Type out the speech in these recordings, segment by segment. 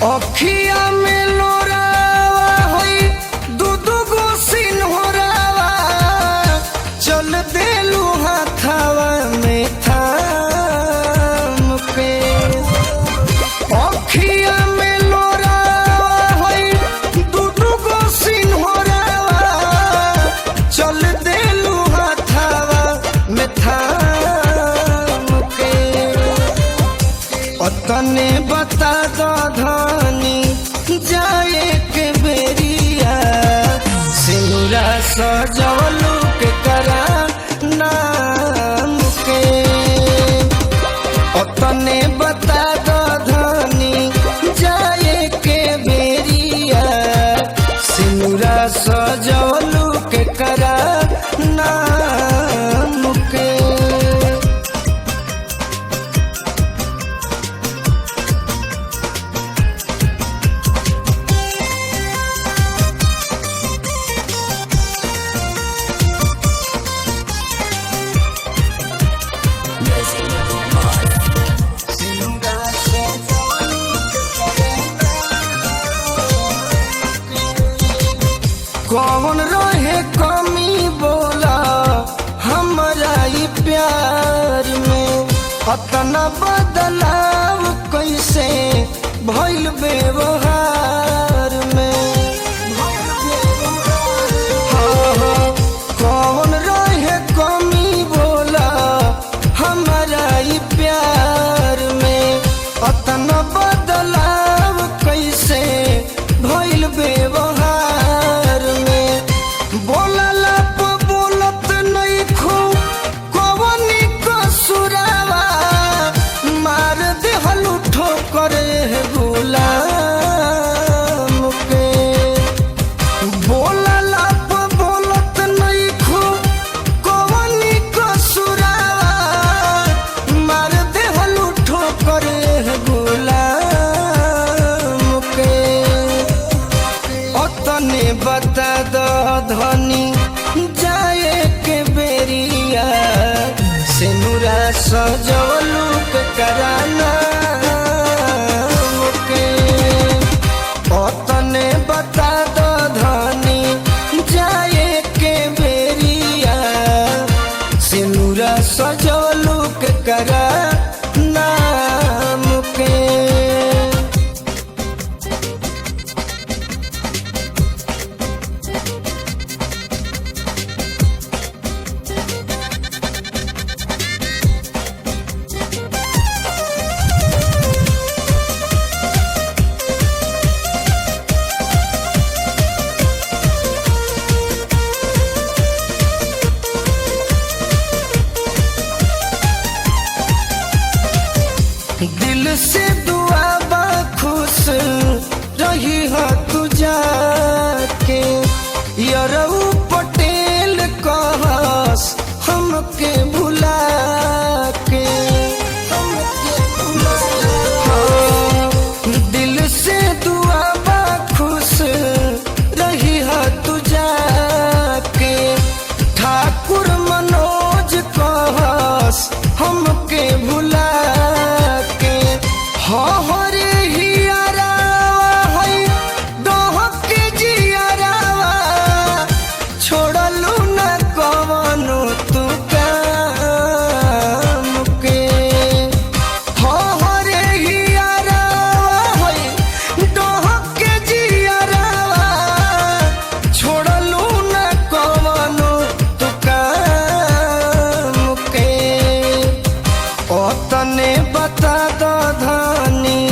अखिया में लोरावा होई दूधू गो सिन्होरावा चल देलू हाथावा में थाम के। अखिया में लोरावा होई दूधू गो सिन्होरावा चल देलू हाथावा में थाम के। तने बता दो धनी जाए के बेरिया सिंदूरा सजवलू के करा नाम के। तने बता दो धनी जाए के बेरिया सिंदूरा सजवलू के करा नाम के। कौन रहे कमी बोला हमारा ये प्यार में, अतना बदलाव कैसे भइल व्यवहार में। कौन रहे कमी बोला हमारा ये प्यार में, अतना बदलाव कैसे भइल व्यवहार। बोलला बोलत नहीं खो कवनी कसुरावा मार देहलू ठोकर गुलाम के। बोलला बोलत नहीं खो कवनी कसुरावा मार देहलू ठोकर गुलाम के। तने बता दो धनी जाए के बेरिया सिंदूरा सजवलू के कराना के। तने बता दो धनी जाए के बेरिया सिंदूरा सजवलू के कराना के। दिल से दुआ बा खुश रही हो तू जाके, यरऊ पटेल कहस हमके भुला के। दिल से दुआ बा खुश रही हो तू जाके, ठाकुर मनोज कहस हमके भुला के। हरे हियरावा है डहके जियरावा छोड़लू न कवनो तू काम के। हरे हियरावा है डहके जियरावा छोड़लू न कवनो तू काम के। तने बता दो धनी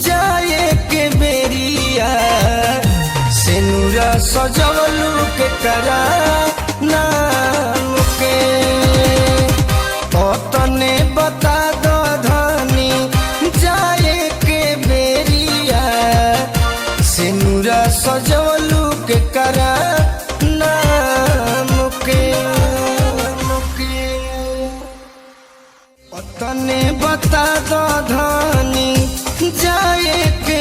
जाए के बेरिया सिंदूरा सजवलू के करा नाम के। तने बता दो धनी जाए के बेरिया सिंदूरा सजवलू के करा नाम के तने बता दो धानी जाए के